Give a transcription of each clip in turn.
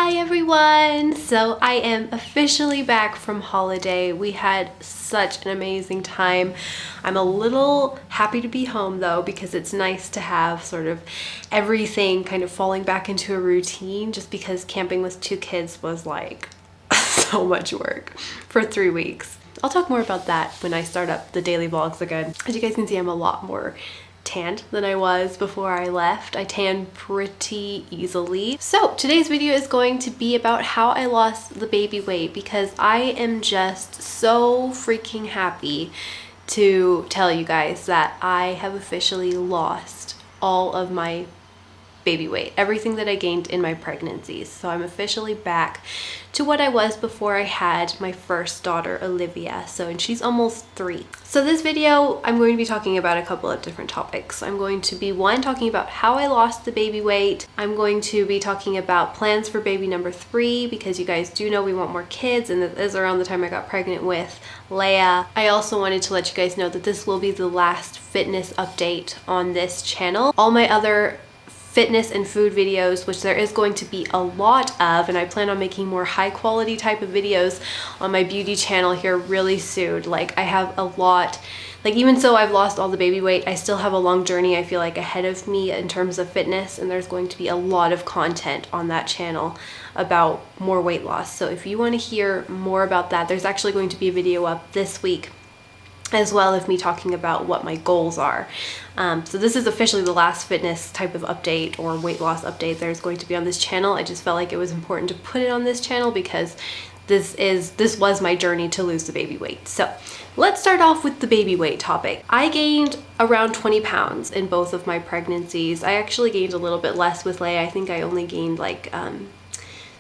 Hi everyone! So I am officially back from holiday. We had such an amazing time. I'm a little happy to be home though because it's nice to have sort of everything kind of falling back into a routine, just because camping with 2 kids was like so much work for 3 weeks. I'll talk more about that when I start up the daily vlogs again. As you guys can see, I'm a lot more tanned than I was before I left. I tan pretty easily. So today's video is going to be about how I lost the baby weight, because I am just so freaking happy to tell you guys that I have officially lost all of my baby weight, everything that I gained in my pregnancies. So I'm officially back to what I was before I had my first daughter, Olivia. And she's almost 3. So this video, I'm going to be talking about a couple of different topics. I'm going to be talking about how I lost the baby weight. I'm going to be talking about plans for baby number 3, because you guys do know we want more kids, and that is around the time I got pregnant with Leia. I also wanted to let you guys know that this will be the last fitness update on this channel. All my other fitness and food videos, which there is going to be a lot of, and I plan on making more high quality type of videos on my beauty channel here really soon. Like, I have a lot, like, even so I've lost all the baby weight, I still have a long journey I feel like ahead of me in terms of fitness, and there's going to be a lot of content on that channel about more weight loss. So if you want to hear more about that, there's actually going to be a video up this week as well of me talking about what my goals are. So this is officially the last fitness type of update or weight loss update there's going to be on this channel. I just felt like it was important to put it on this channel because this was my journey to lose the baby weight. So let's start off with the baby weight topic. I gained around 20 pounds in both of my pregnancies. I actually gained a little bit less with Leia. I think I only gained like, I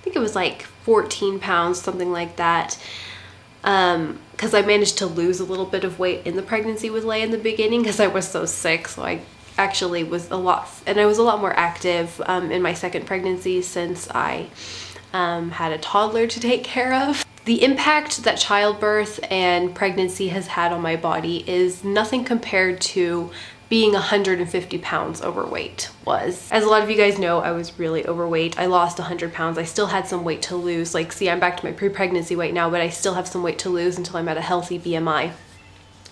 think it was like 14 pounds, something like that. Because I managed to lose a little bit of weight in the pregnancy with Leia in the beginning because I was so sick. So I actually was I was a lot more active in my second pregnancy, since I had a toddler to take care of. The impact that childbirth and pregnancy has had on my body is nothing compared to being 150 pounds overweight was. As a lot of you guys know, I was really overweight. I lost 100 pounds. I still had some weight to lose. Like, see, I'm back to my pre-pregnancy weight now, but I still have some weight to lose until I'm at a healthy BMI.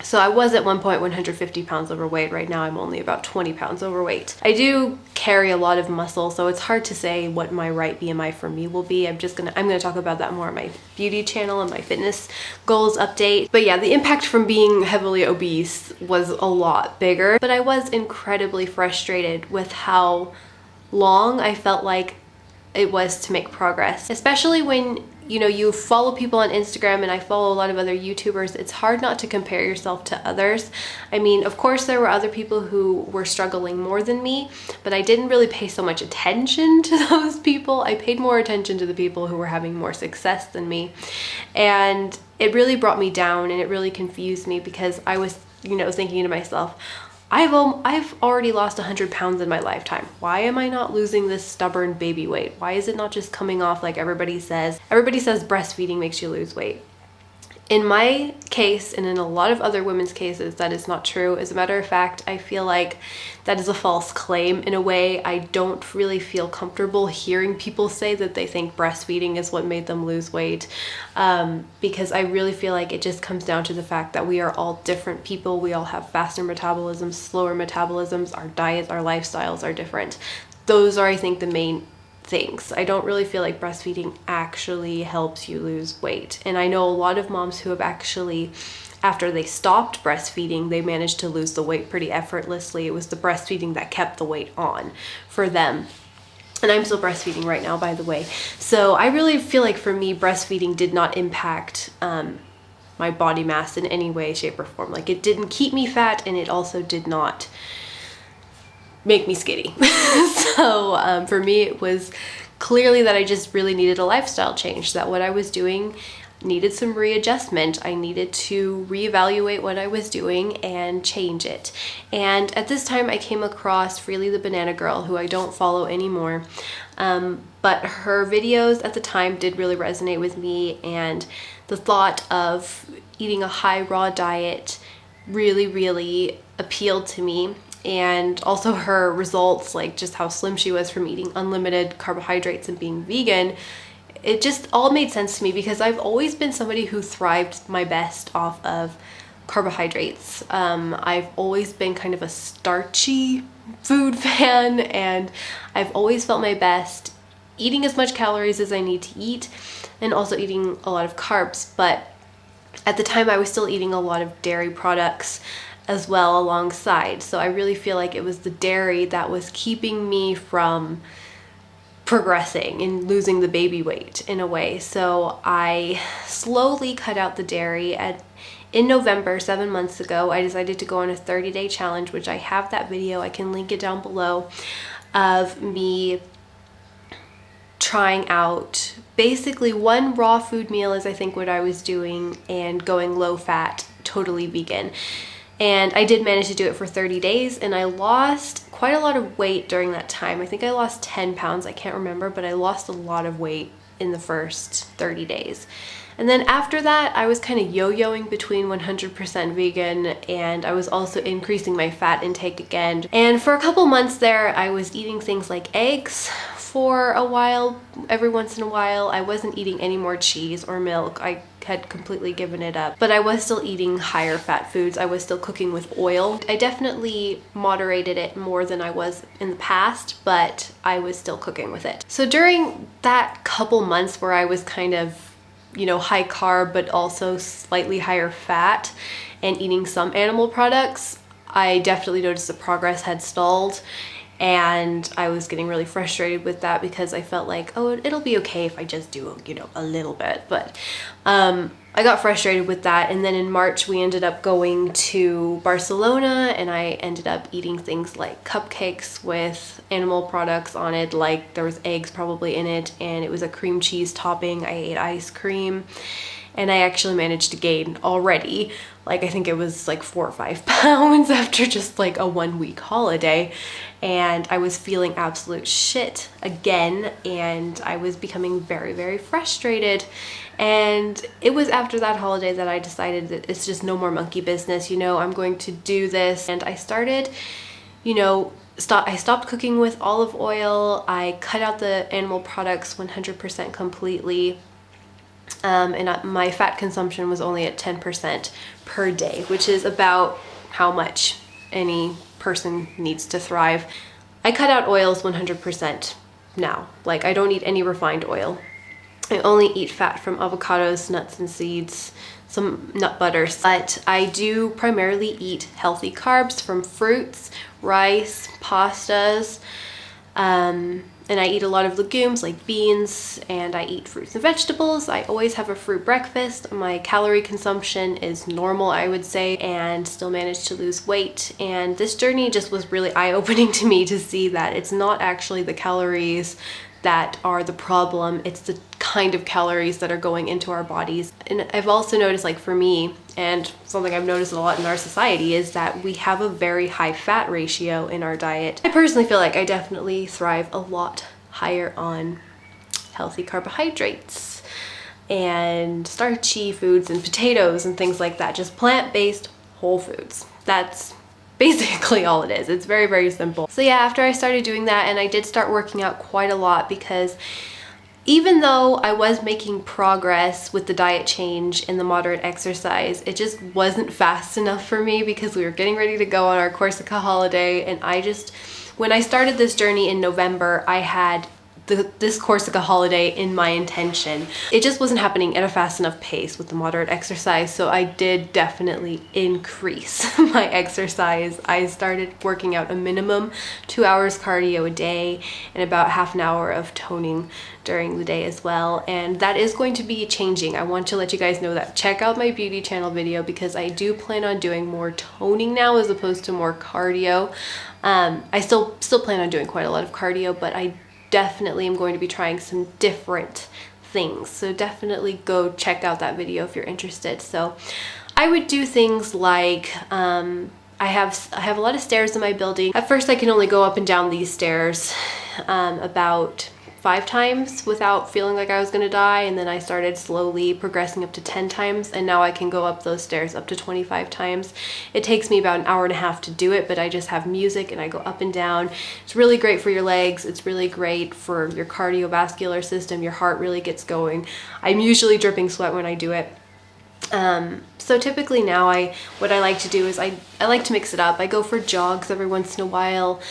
So I was at one point 150 pounds overweight. Right now I'm only about 20 pounds overweight. I do carry a lot of muscle, so it's hard to say what my right BMI for me will be. I'm gonna talk about that more on my beauty channel and my fitness goals update. But yeah, the impact from being heavily obese was a lot bigger. But I was incredibly frustrated with how long I felt like it was to make progress, especially when you follow people on Instagram, and I follow a lot of other YouTubers. It's hard not to compare yourself to others. I mean, of course there were other people who were struggling more than me, but I didn't really pay so much attention to those people. I paid more attention to the people who were having more success than me, and it really brought me down, and it really confused me, because I was thinking to myself, I've already lost 100 pounds in my lifetime. Why am I not losing this stubborn baby weight? Why is it not just coming off like everybody says? Everybody says breastfeeding makes you lose weight. In my case, and in a lot of other women's cases, that is not true. As a matter of fact, I feel like that is a false claim in a way. I don't really feel comfortable hearing people say that they think breastfeeding is what made them lose weight, because I really feel like it just comes down to the fact that we are all different people. We all have faster metabolisms, slower metabolisms. Our diets, our lifestyles are different. Those are, I think, the main things. I don't really feel like breastfeeding actually helps you lose weight. And I know a lot of moms who have actually, after they stopped breastfeeding, they managed to lose the weight pretty effortlessly. It was the breastfeeding that kept the weight on for them. And I'm still breastfeeding right now, by the way. So I really feel like for me, breastfeeding did not impact my body mass in any way, shape, or form. Like, it didn't keep me fat, and it also did not make me skinny. So for me, it was clearly that I just really needed a lifestyle change, that what I was doing needed some readjustment. I needed to reevaluate what I was doing and change it. And at this time I came across Freely the Banana Girl, who I don't follow anymore. But her videos at the time did really resonate with me, and the thought of eating a high raw diet really appealed to me. and also her results, like just how slim she was from eating unlimited carbohydrates and being vegan, it just all made sense to me because I've always been somebody who thrived my best off of carbohydrates. I've always been kind of a starchy food fan, and I've always felt my best eating as much calories as I need to eat and also eating a lot of carbs. But at the time I was still eating a lot of dairy products as well alongside. So I really feel like it was the dairy that was keeping me from progressing and losing the baby weight in a way. So I slowly cut out the dairy. In November, 7 months ago, I decided to go on a 30-day challenge, which I have that video, I can link it down below, of me trying out basically one raw food meal is I think what I was doing, and going low fat, totally vegan. And I did manage to do it for 30 days, and I lost quite a lot of weight during that time. I think I lost 10 pounds, I can't remember, but I lost a lot of weight in the first 30 days. And then after that, I was kind of yo-yoing between 100% vegan, and I was also increasing my fat intake again. And for a couple months there, I was eating things like eggs for a while, every once in a while. I wasn't eating any more cheese or milk. I had completely given it up, but I was still eating higher fat foods. I was still cooking with oil. I definitely moderated it more than I was in the past, but I was still cooking with it. So during that couple months where I was kind of, you know, high carb but also slightly higher fat and eating some animal products, I definitely noticed the progress had stalled, and I was getting really frustrated with that because I felt like, oh, it'll be okay if I just do, you know, a little bit. But I got frustrated with that, and then in March we ended up going to Barcelona, and I ended up eating things like cupcakes with animal products on it, like there was eggs probably in it, and it was a cream cheese topping. I ate ice cream, and I actually managed to gain already, like I think it was like 4 or 5 pounds after just like a 1 week holiday. And I was feeling absolute shit again, and I was becoming very, very frustrated. And it was after that holiday that I decided that it's just no more monkey business, you know, I'm going to do this. And I started, you know, I stopped cooking with olive oil. I cut out the animal products 100% completely. And my fat consumption was only at 10% per day, which is about how much any person needs to thrive. I cut out oils 100% now. Like, I don't eat any refined oil. I only eat fat from avocados, nuts and seeds, some nut butters. But I do primarily eat healthy carbs from fruits, rice, pastas, and I eat a lot of legumes like beans, and I eat fruits and vegetables. I always have a fruit breakfast. My calorie consumption is normal, I would say, and still manage to lose weight. And this journey just was really eye-opening to me to see that it's not actually the calories that are the problem, it's the kind of calories that are going into our bodies. And I've also noticed, like for me, and something I've noticed a lot in our society, is that we have a very high fat ratio in our diet. I personally feel like I definitely thrive a lot higher on healthy carbohydrates and starchy foods and potatoes and things like that, just plant-based whole foods. That's basically all it is. It's very, very simple. So yeah, after I started doing that, and I did start working out quite a lot, because even though I was making progress with the diet change and the moderate exercise, it just wasn't fast enough for me because we were getting ready to go on our Corsica holiday. And when I started this journey in November, I had this Corsica holiday in my intention. It just wasn't happening at a fast enough pace with the moderate exercise, so I did definitely increase my exercise. I started working out a minimum 2 hours cardio a day and about half an hour of toning during the day as well, and that is going to be changing. I want to let you guys know that. Check out my beauty channel video, because I do plan on doing more toning now as opposed to more cardio. I still plan on doing quite a lot of cardio, but I definitely am going to be trying some different things. So definitely go check out that video if you're interested. So I would do things like, I have a lot of stairs in my building. At first I can only go up and down these stairs about 5 times without feeling like I was gonna die, and then I started slowly progressing up to 10 times, and now I can go up those stairs up to 25 times. It takes me about an hour and a half to do it, but I just have music and I go up and down. It's really great for your legs. It's really great for your cardiovascular system. Your heart really gets going. I'm usually dripping sweat when I do it. So typically now what I like to do is I like to mix it up. I go for jogs every once in a while,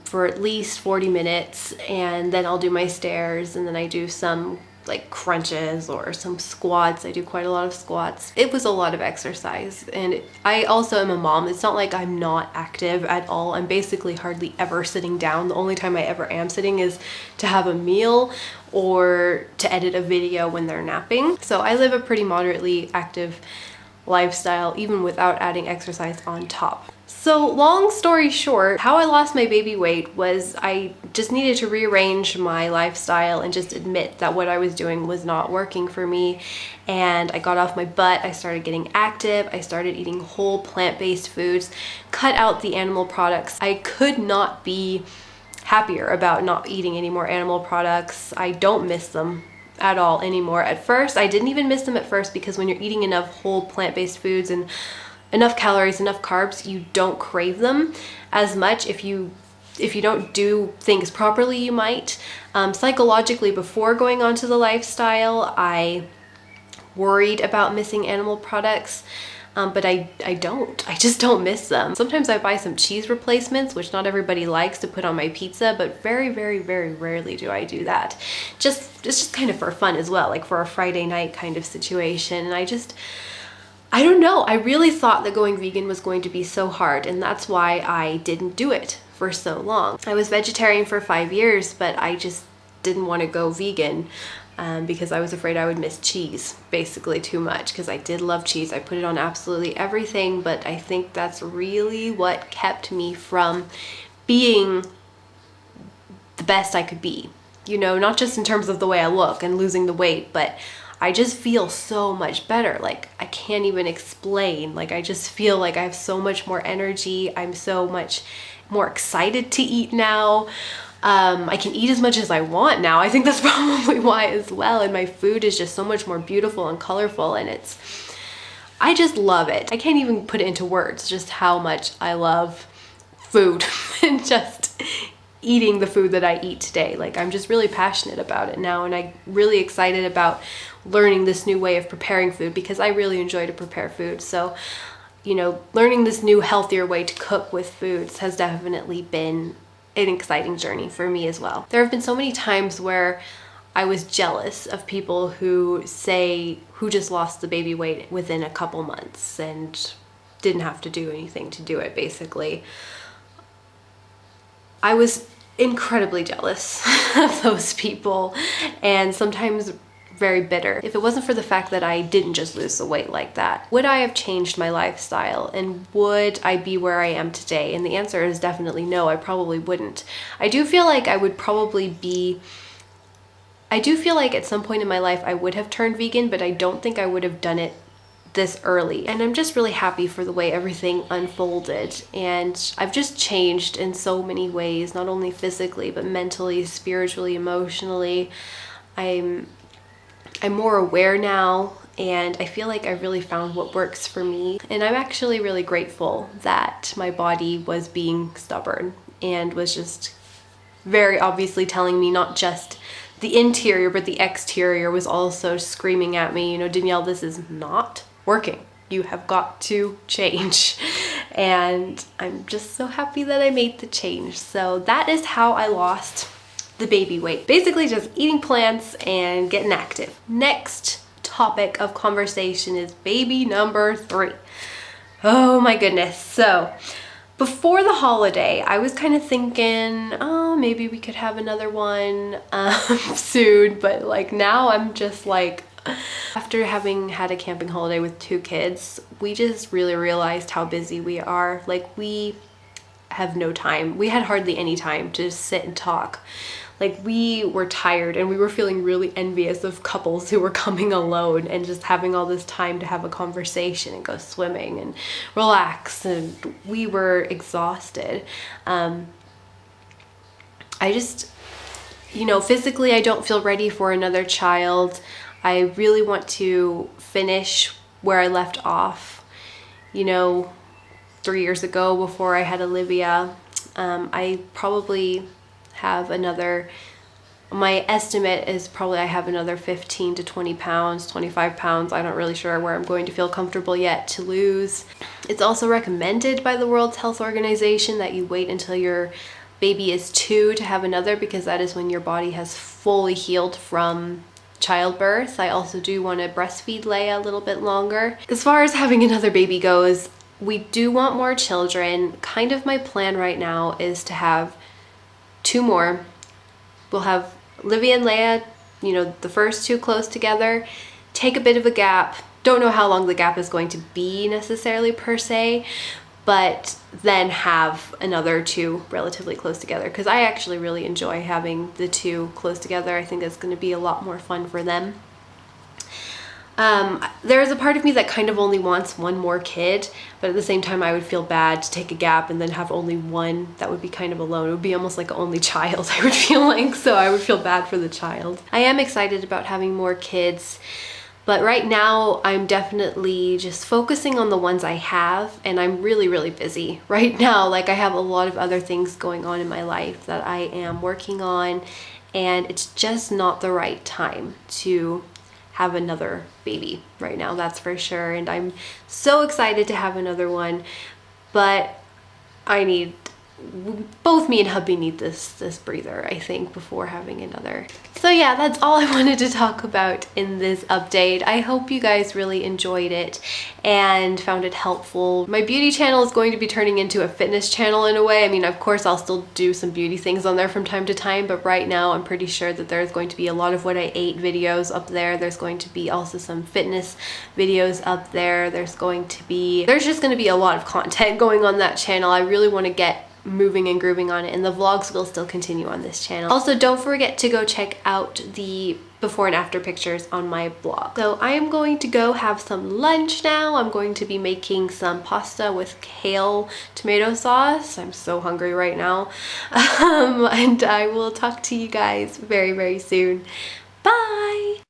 for at least 40 minutes, and then I'll do my stairs, and then I do some like crunches or some squats. I do quite a lot of squats. It was a lot of exercise, and I also am a mom. It's not like I'm not active at all. I'm basically hardly ever sitting down. The only time I ever am sitting is to have a meal or to edit a video when they're napping. So I live a pretty moderately active lifestyle, even without adding exercise on top. So long story short, how I lost my baby weight was I just needed to rearrange my lifestyle and just admit that what I was doing was not working for me. And I got off my butt. I started getting active. I started eating whole plant-based foods, cut out the animal products. I could not be happier about not eating any more animal products. I don't miss them at all anymore. At first, I didn't even miss them at first, because when you're eating enough whole plant-based foods and enough calories, enough carbs, you don't crave them as much. If you don't do things properly, you might. Psychologically, before going on to the lifestyle, I worried about missing animal products, but I just don't miss them. Sometimes I buy some cheese replacements, which not everybody likes, to put on my pizza, but very, very, very rarely do I do that. It's just kind of for fun as well, like for a Friday night kind of situation. And I don't know, I really thought that going vegan was going to be so hard, and that's why I didn't do it for so long. I was vegetarian for 5 years, but I just didn't want to go vegan because I was afraid I would miss cheese basically too much, because I did love cheese. I put it on absolutely everything, but I think that's really what kept me from being the best I could be. You know, not just in terms of the way I look and losing the weight, but I just feel so much better. Like, I can't even explain. Like, I just feel like I have so much more energy. I'm so much more excited to eat now. I can eat as much as I want now. I think that's probably why as well. And my food is just so much more beautiful and colorful, and I just love it. I can't even put it into words just how much I love food and just eating the food that I eat today. Like, I'm just really passionate about it now, and I'm really excited about learning this new way of preparing food, because I really enjoy to prepare food. So, you know, learning this new healthier way to cook with foods has definitely been an exciting journey for me as well. There have been so many times where I was jealous of people who just lost the baby weight within a couple months and didn't have to do anything to do it, basically. I was incredibly jealous of those people, and sometimes very bitter. If it wasn't for the fact that I didn't just lose the weight like that, would I have changed my lifestyle, and would I be where I am today? And the answer is definitely no, I probably wouldn't. I do feel like at some point in my life I would have turned vegan, but I don't think I would have done it this early. And I'm just really happy for the way everything unfolded, and I've just changed in so many ways, not only physically but mentally, spiritually, emotionally. I'm more aware now, and I feel like I really found what works for me. And I'm actually really grateful that my body was being stubborn and was just very obviously telling me, not just the interior, but the exterior was also screaming at me, you know, Danielle, this is not working. You have got to change. And I'm just so happy that I made the change. So that is how I lost the baby weight. Basically just eating plants and getting active. Next topic of conversation is baby number 3. Oh my goodness. So before the holiday, I was kind of thinking, oh, maybe we could have another one soon. But like now I'm just like, after having had a camping holiday with 2 kids, we just really realized how busy we are. Like, we have no time. We had hardly any time to just sit and talk. Like, we were tired, and we were feeling really envious of couples who were coming alone and just having all this time to have a conversation and go swimming and relax, and we were exhausted. you know, physically I don't feel ready for another child. I really want to finish where I left off, you know, 3 years ago before I had Olivia. I probably have another, my estimate is probably I have another 15 to 20 pounds, 25 pounds. I'm not really sure where I'm going to feel comfortable yet to lose. It's also recommended by the World Health Organization that you wait until your baby is 2 to have another, because that is when your body has fully healed from childbirth. I also do want to breastfeed Leia a little bit longer. As far as having another baby goes, we do want more children. Kind of my plan right now is to have 2 more. We'll have Olivia and Leia, you know, the first 2 close together, take a bit of a gap. Don't know how long the gap is going to be necessarily per se, but then have another 2 relatively close together, because I actually really enjoy having the 2 close together. I think it's going to be a lot more fun for them. There's a part of me that kind of only wants 1 more kid, but at the same time I would feel bad to take a gap and then have only 1. That would be kind of alone. It would be almost like an only child, I would feel like, so I would feel bad for the child. I am excited about having more kids, but right now I'm definitely just focusing on the ones I have, and I'm really, really busy right now. Like, I have a lot of other things going on in my life that I am working on, and it's just not the right time to have another baby right now, that's for sure. And I'm so excited to have another one, but both me and hubby need this breather, I think, before having another. So yeah, that's all I wanted to talk about in this update. I hope you guys really enjoyed it and found it helpful. My beauty channel is going to be turning into a fitness channel in a way. I mean, of course, I'll still do some beauty things on there from time to time, but right now I'm pretty sure that there's going to be a lot of what I ate videos up there. There's going to be also some fitness videos up there. There's just going to be a lot of content going on that channel. I really want to get moving and grooving on it, and the vlogs will still continue on this channel. Also, don't forget to go check out the before and after pictures on my blog. So I am going to go have some lunch now. I'm going to be making some pasta with kale tomato sauce. I'm so hungry right now. And I will talk to you guys very, very soon. Bye!